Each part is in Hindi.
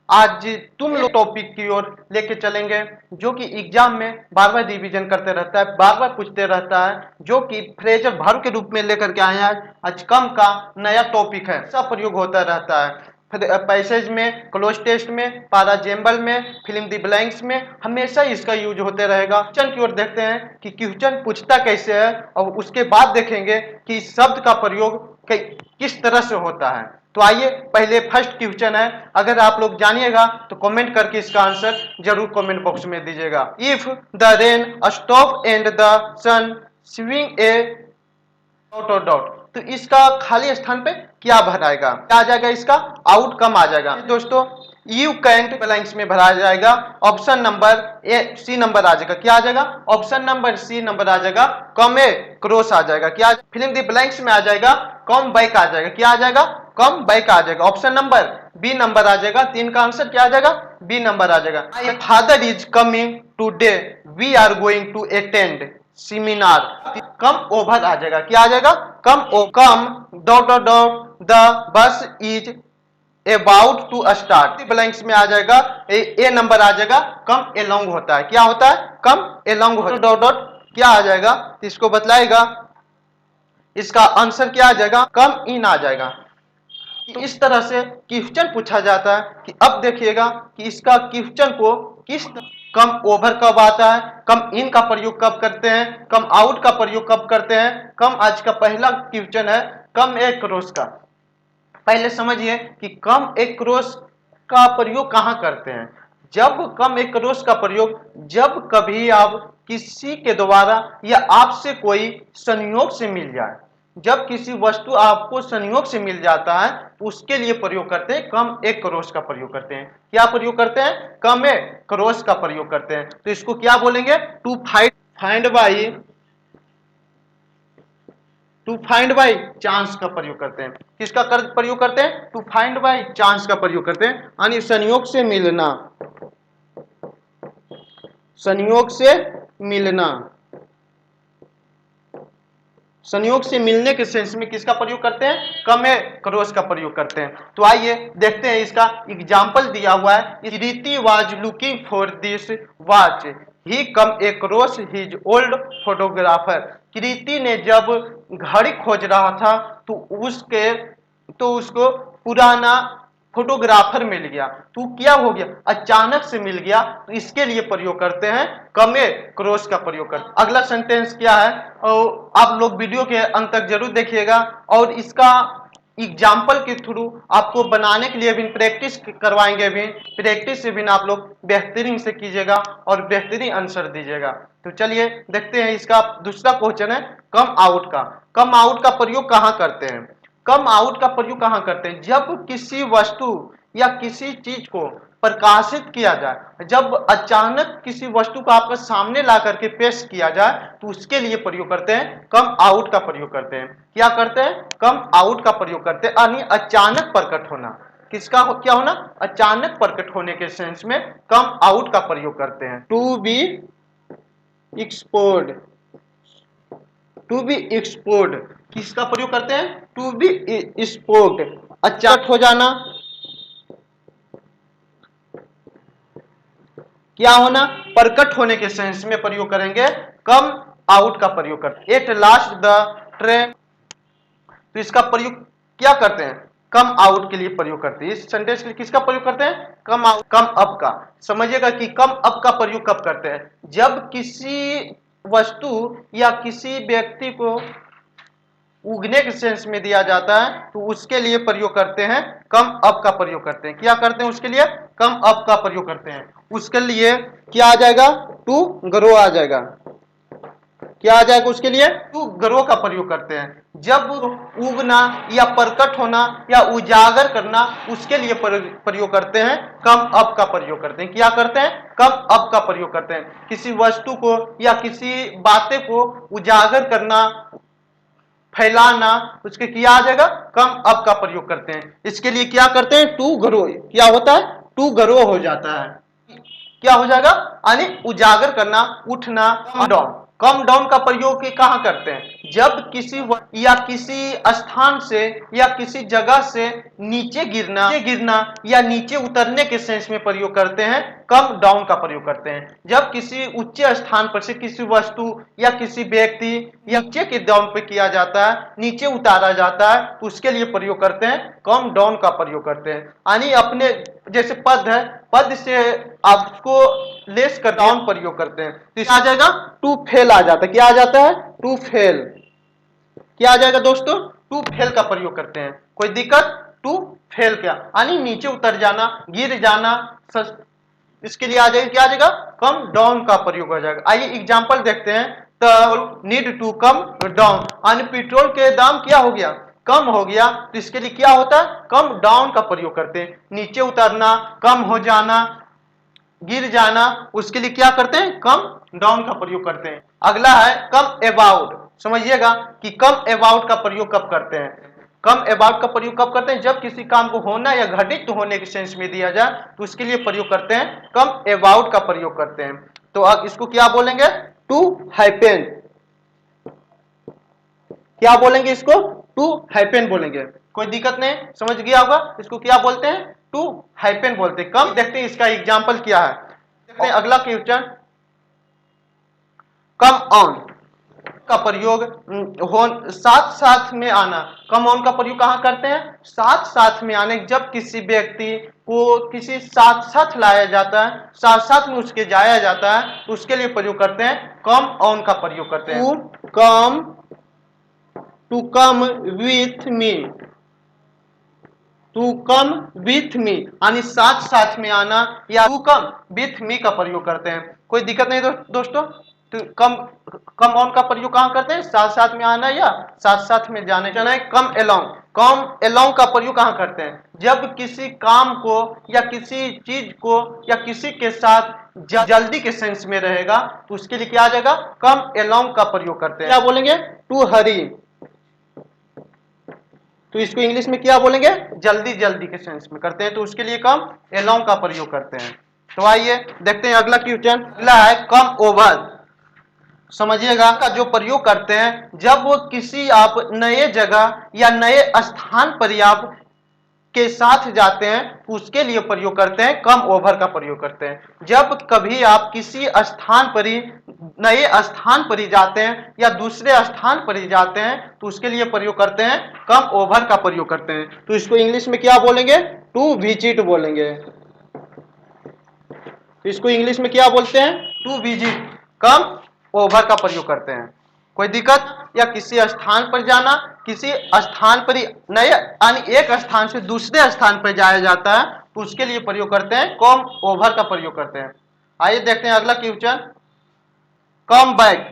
आज तुम लोग टॉपिक की ओर लेके चलेंगे जो कि एग्जाम में बार बार रिवीजन करते रहता है, बार बार पूछते रहता है, जो कि फ्रेजर वर्ब के रूप में लेकर के आए हैं। आज कम का नया टॉपिक है, सब प्रयोग होता रहता है। पैसेज में, क्लोज टेस्ट में, पैराजेम्बल में, फिल्म द ब्लैंक्स में हमेशा इसका यूज होते रहेगा। क्वेश्चन की ओर देखते हैं कि क्वेश्चन पूछता कैसे है, और उसके बाद देखेंगे कि शब्द का प्रयोग किस तरह से होता है। तो आइए पहले फर्स्ट क्वेश्चन है, अगर आप लोग जानिएगा तो कमेंट करके इसका आंसर जरूर कमेंट बॉक्स में दीजिएगा। If the rain stop and the sun swing a dot dot dot, तो इसका खाली स्थान पे क्या भराएगा, क्या आ जाएगा, इसका आउटकम आ जाएगा। दोस्तों यू कैंट ब्लैंक्स में भरा जाएगा, option number A C number आ जाएगा। क्या आ जाएगा, ऑप्शन नंबर सी नंबर आ जाएगा, कम ए क्रॉस आ जाएगा। क्या फिल्म द ब्लैंक्स में आ जाएगा, कम बैक आ जाएगा। क्या आ जाएगा, कम बैक आ जाएगा। ऑप्शन नंबर बी नंबर आ जाएगा। तीन का आंसर क्या आ जाएगा, बी नंबर आ जाएगा। My father is coming today, we are going to attend seminar, come over आ जाएगा। क्या आ जाएगा, come dot dot dot the bus is about to start, blanks में आ जाएगा ए नंबर आ जाएगा, कम एलोंग होता है। क्या होता है, कम एलोंग होता है। डॉट डॉट क्या आ जाएगा, इसको बतलाएगा। इसका आंसर क्या आ जाएगा, कम इन आ जाएगा। तो इस तरह से क्वेश्चन पूछा जाता है कि अब देखिएगा कि इसका क्वेश्चन को किस कम ओवर कब आता है, कम इन का प्रयोग कब करते हैं, कम आउट का प्रयोग कब करते हैं। कम आज का पहला क्वेश्चन है कम एक क्रॉस का। पहले समझिए कि कम एक क्रॉस का प्रयोग कहां करते हैं। जब कम एक क्रॉस का प्रयोग, जब कभी आप किसी के द्वारा या आपसे कोई संयोग से मिल जाए, जब किसी वस्तु आपको संयोग से मिल जाता है तो उसके लिए प्रयोग करते हैं, कम एक क्रॉस का प्रयोग करते हैं। क्या प्रयोग करते हैं, कम एक क्रॉस का प्रयोग करते हैं। तो इसको क्या बोलेंगे, टू फाइंड बाई चांस का प्रयोग करते हैं। किसका प्रयोग करते हैं, टू फाइंड बाई चांस का प्रयोग करते हैं, यानी संयोग से मिलना, संयोग से मिलना, संयोग से मिलने के सेंस में किसका प्रयोग करते हैं, कम ए क्रॉस का प्रयोग करते हैं। तो आइए देखते हैं, इसका एग्जाम्पल दिया हुआ है। Riti was looking for this watch, he come across his old photographer. Kriti ने जब घड़ी खोज रहा था तो उसको पुराना फोटोग्राफर मिल गया। तो क्या हो गया, अचानक से मिल गया, तो इसके लिए प्रयोग करते हैं कमे क्रॉस का प्रयोग करते हैं। अगला सेंटेंस क्या है, और आप लोग वीडियो के अंत तक जरूर देखिएगा, और इसका एग्जाम्पल के थ्रू आपको बनाने के लिए भी प्रैक्टिस करवाएंगे। भी प्रैक्टिस से भी आप लोग बेहतरीन से कीजिएगा और बेहतरीन आंसर दीजिएगा। तो चलिए देखते हैं, इसका दूसरा क्वेश्चन है कम आउट का। कम आउट का प्रयोग कहां करते हैं, कम आउट का प्रयोग कहां करते हैं, जब किसी वस्तु या किसी चीज को प्रकाशित किया जाए, जब अचानक किसी वस्तु को आपके सामने ला करके पेश किया जाए, तो उसके लिए प्रयोग करते हैं, कम आउट का प्रयोग करते हैं। क्या करते हैं, कम आउट का प्रयोग करते हैं, यानी अचानक प्रकट होना। किसका क्या होना, अचानक प्रकट होने के सेंस में कम आउट का प्रयोग करते हैं। टू बी एक्सपोर्ड, टू बी एक्सपोर्ड किसका प्रयोग करते हैं, टू बी एक्सपोर्ड, अचानक हो जाना, क्या होना, प्रकट होने के सेंस में प्रयोग करेंगे, कम आउट का प्रयोग करते हैं। एट लास्ट द ट्रेन, तो इसका प्रयोग क्या करते हैं, कम आउट के लिए प्रयोग करते हैं। इस सेंटेंस के लिए किसका प्रयोग करते हैं, कम आउट, कम अप का। समझिएगा कि कम अप का प्रयोग कब करते हैं, जब किसी वस्तु या किसी व्यक्ति को उगने के सेंस में दिया जाता है, तो उसके लिए प्रयोग करते हैं, कम अप का प्रयोग करते हैं। क्या करते हैं, उसके लिए कम अप का प्रयोग करते हैं। उसके लिए क्या आ जाएगा, टू ग्रो आ जाएगा। क्या आ जाएगा, उसके लिए टू ग्रो का प्रयोग करते हैं। जब उगना या प्रकट होना या उजागर करना, उसके लिए प्रयोग करते हैं, कम अप का प्रयोग करते हैं। क्या करते हैं, कम अप का प्रयोग करते हैं। किसी वस्तु को या किसी बातें को उजागर करना, फैलाना, उसके क्या आ जाएगा, कम अप का प्रयोग करते हैं। इसके लिए क्या करते हैं, टू ग्रो, क्या होता है, टू ग्रो हो जाता है। क्या हो जाएगा, यानी उजागर करना, उठना, डाउन। कम डाउन का प्रयोग कहाँ करते हैं? जब किसी या किसी स्थान से या किसी जगह से नीचे गिरना या नीचे उतरने के सेंस में प्रयोग करते हैं, कम डाउन का प्रयोग करते हैं। जब किसी उच्च स्थान पर से किसी वस्तु या किसी व्यक्ति या नीचे के डाउन पे किया जाता है, नीचे उतारा जाता है, तो उसके लिए प्रयोग करते हैं कम डाउन का प्रयोग करते हैं। यानी अपने जैसे पद है, पद से आपको लेस कर डाउन प्रयोग करते हैं, तो इसमें आ जाएगा टू फेल आ जाता है। क्या आ जाता है? To fail. क्या आ जाएगा दोस्तों? टू फेल का प्रयोग करते हैं। कोई दिक्कत? टू फेल क्या यानी नीचे उतर जाना, गिर जाना, इसके लिए आ जाएगा क्या आ जाएगा? कम डाउन का प्रयोग हो जाएगा। आइए एग्जांपल देखते हैं। The need to come down, यानी पेट्रोल के दाम क्या हो गया? कम हो गया, तो इसके लिए क्या होता है? कम डाउन का प्रयोग करते हैं। नीचे उतरना, कम हो जाना, गिर जाना, उसके लिए क्या करते हैं? कम डाउन का प्रयोग करते हैं। अगला है कम अबाउट। समझिएगा कि कम अबाउट का प्रयोग कब करते हैं? कम अबाउट का प्रयोग कब करते हैं? जब किसी काम को होना या घटित होने के सेंस में दिया जाए, तो उसके लिए प्रयोग करते हैं कम अबाउट का प्रयोग करते हैं। तो अब इसको क्या बोलेंगे? To happen. क्या बोलेंगे इसको? टू हैपन बोलेंगे। कोई दिक्कत नहीं, समझ गया होगा। इसको क्या बोलते हैं? टू हैपन बोलते हैं। कम देखते हैं इसका एग्जाम्पल क्या है। देखते हैं अगला क्वेश्चन। कम ऑन का प्रयोग साथ साथ में आना। कम ऑन का प्रयोग कहां करते हैं? साथ साथ में आने। जब किसी व्यक्ति को किसी साथ साथ लाया जाता है, साथ साथ में उसके जाया जाता है, तो उसके लिए प्रयोग करते हैं कम ऑन का प्रयोग करते हैं। To come with me, to come with me यानी साथ साथ में आना, या टू कम विथ मी का प्रयोग करते हैं। कोई दिक्कत नहीं दोस्तों। तो कम ऑन का प्रयोग कहां करते हैं? साथ साथ में आना या साथ साथ में जाने जाना है। कम अलोंग, कम अलोंग का प्रयोग कहां करते हैं? जब किसी काम को या किसी चीज को या किसी के साथ जल्दी के सेंस में रहेगा, तो उसके लिए क्या आ जाएगा? कम अलोंग का प्रयोग करते हैं। क्या बोलेंगे? टू हरी। तो इसको इंग्लिश में क्या बोलेंगे? जल्दी जल्दी के सेंस में करते हैं, तो उसके लिए कम अलोंग का प्रयोग करते हैं। तो आइए देखते हैं अगला क्वेश्चन। अगला है कम ओवर। समझिएगा का जो प्रयोग करते हैं जब वो किसी आप नए जगह या नए स्थान पर आप के साथ जाते हैं, उसके लिए प्रयोग करते हैं कम ओवर का प्रयोग करते हैं। जब कभी आप किसी स्थान पर ही नए स्थान पर ही जाते हैं या दूसरे स्थान पर ही जाते हैं, तो उसके लिए प्रयोग करते हैं कम ओवर का प्रयोग करते हैं। तो इसको इंग्लिश में क्या बोलेंगे? टू विजिट बोलेंगे। तो इसको इंग्लिश में क्या बोलते हैं? To visit. कम ओवर का प्रयोग करते हैं। कोई दिक्कत? या किसी स्थान पर जाना, किसी स्थान पर नए यानी एक स्थान से दूसरे स्थान पर जाया जाता है, तो उसके लिए प्रयोग करते हैं कम ओवर का प्रयोग करते हैं। आइए देखते हैं अगला question. Come back.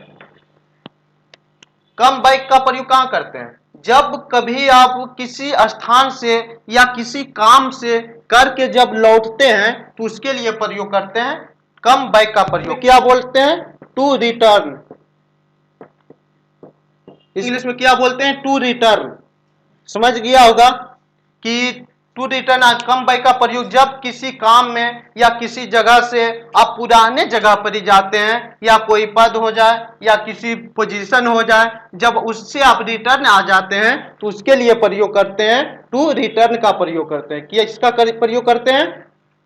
Come back का प्रयोग कहां करते हैं? जब कभी आप किसी स्थान से या किसी काम से करके जब लौटते हैं, तो उसके लिए प्रयोग करते हैं कम बैक का प्रयोग। क्या बोलते हैं? To return. इंग्लिश में क्या बोलते हैं? To return. समझ गया होगा कि टू रिटर्न कम बैक का प्रयोग जब किसी काम में या किसी जगह से आप पुराने जगह पर ही जाते हैं, या कोई पद हो जाए या किसी पोजीशन हो जाए, जब उससे आप रिटर्न आ जाते हैं, तो उसके लिए प्रयोग करते हैं टू रिटर्न का प्रयोग करते हैं। कि इसका प्रयोग करते हैं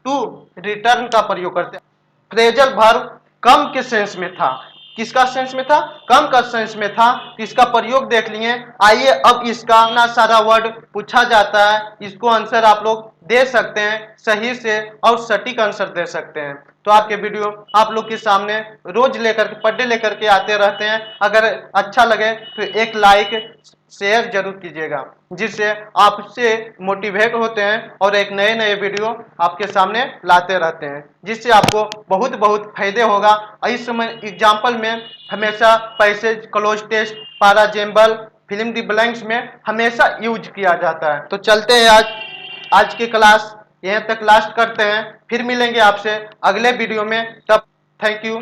टू रिटर्न का प्रयोग करते हैं। फ्रेजल वर्ब कम के सेंस में था। किसका सेंस में था? कम का सेंस में था। तो इसका प्रयोग देख लिए। आइए अब इसका ना सारा वर्ड पूछा जाता है, इसको आंसर आप लोग दे सकते हैं सही से और सटीक आंसर दे सकते हैं। तो आपके वीडियो आप लोग के सामने रोज लेकर पर डे लेकर के आते रहते हैं। अगर अच्छा लगे तो एक लाइक शेयर जरूर कीजिएगा, जिससे आपसे मोटिवेट होते हैं और एक नए नए वीडियो आपके सामने लाते रहते हैं, जिससे आपको बहुत बहुत फायदे होगा। इस समय एग्जाम्पल में हमेशा passage, close test, parajumble, fill in the blanks में हमेशा यूज किया जाता है। तो चलते हैं आज की क्लास यहीं तक लास्ट करते हैं। फिर मिलेंगे आपसे अगले वीडियो में। तब थैंक यू।